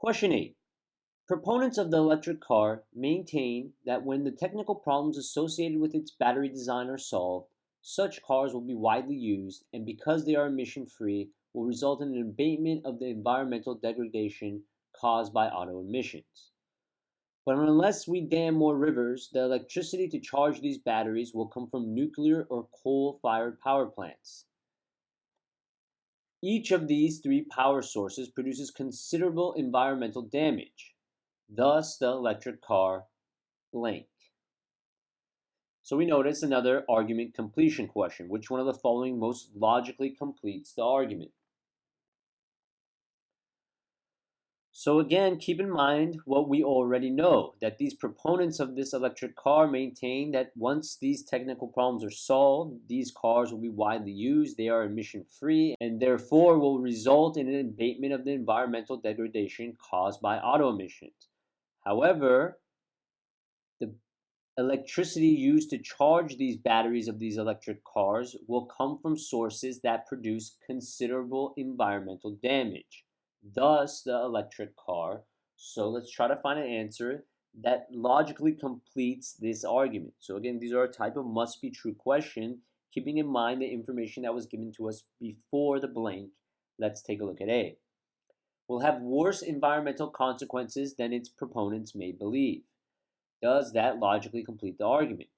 Question 8. Proponents of the electric car maintain that when the technical problems associated with its battery design are solved, such cars will be widely used, and because they are emission-free, will result in an abatement of the environmental degradation caused by auto emissions. But unless we dam more rivers, the electricity to charge these batteries will come from nuclear or coal-fired power plants. Each of these three power sources produces considerable environmental damage. Thus, the electric car blank. So we notice another argument completion question. Which one of the following most logically completes the argument? So again, keep in mind what we already know, that these proponents of this electric car maintain that once these technical problems are solved, these cars will be widely used, they are emission-free, and therefore will result in an abatement of the environmental degradation caused by auto emissions. However, the electricity used to charge these batteries of these electric cars will come from sources that produce considerable environmental damage. Thus, the electric car. So let's try to find an answer that logically completes this argument. So again, these are a type of must be true question, keeping in mind the information that was given to us before the blank. Let's take a look at A. Will have worse environmental consequences than its proponents may believe. Does that logically complete the argument?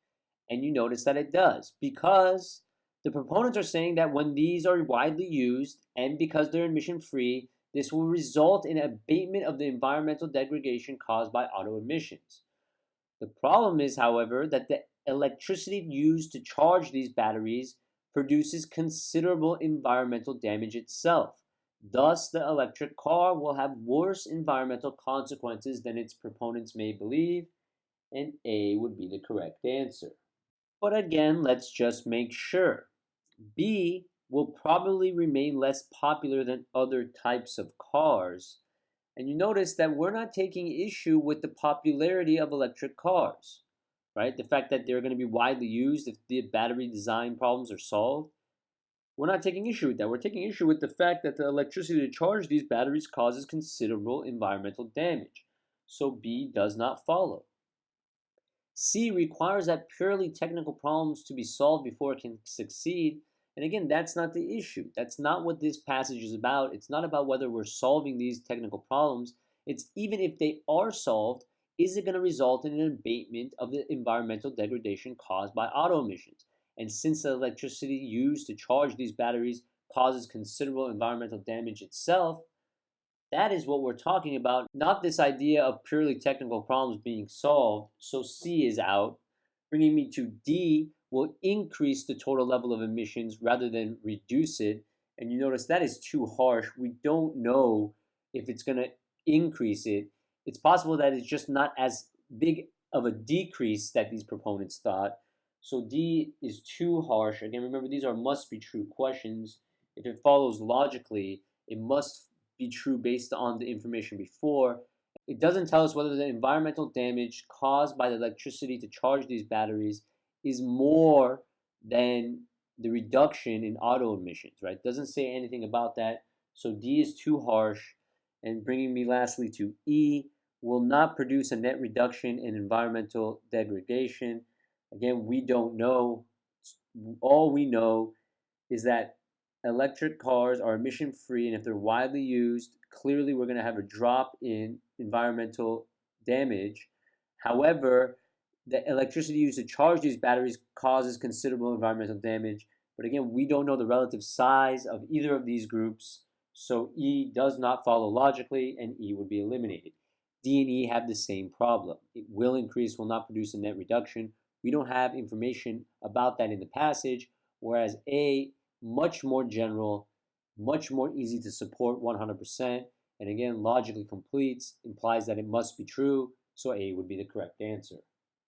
And you notice that it does, because the proponents are saying that when these are widely used and because they're emission-free, this will result in abatement of the environmental degradation caused by auto emissions. The problem is, however, that the electricity used to charge these batteries produces considerable environmental damage itself. Thus, the electric car will have worse environmental consequences than its proponents may believe, and A would be the correct answer. But again, let's just make sure. B will probably remain less popular than other types of cars. And you notice that we're not taking issue with the popularity of electric cars, right? The fact that they're going to be widely used if the battery design problems are solved. We're not taking issue with that. We're taking issue with the fact that the electricity to charge these batteries causes considerable environmental damage. So B does not follow. C requires that purely technical problems to be solved before it can succeed. And again, that's not the issue. That's not what this passage is about. It's not about whether we're solving these technical problems. It's even if they are solved, is it going to result in an abatement of the environmental degradation caused by auto emissions? And since the electricity used to charge these batteries causes considerable environmental damage itself, that is what we're talking about, not this idea of purely technical problems being solved. So C is out, bringing me to D will increase the total level of emissions rather than reduce it. And you notice that is too harsh. We don't know if it's going to increase it. It's possible that it's just not as big of a decrease that these proponents thought. So D is too harsh. Again, remember, these are must be true questions. If it follows logically, it must be true based on the information before. It doesn't tell us whether the environmental damage caused by the electricity to charge these batteries is more than the reduction in auto emissions, right? It doesn't say anything about that. So D is too harsh. And bringing me lastly to E, will not produce a net reduction in environmental degradation. Again, we don't know. All we know is that electric cars are emission-free, and if they're widely used, clearly we're going to have a drop in environmental damage. However, the electricity used to charge these batteries causes considerable environmental damage. But again, we don't know the relative size of either of these groups, so E does not follow logically, and E would be eliminated. D and E have the same problem. It will increase, will not produce a net reduction. We don't have information about that in the passage, whereas A, much more general, much more easy to support 100%, and again, logically completes, implies that it must be true, so A would be the correct answer.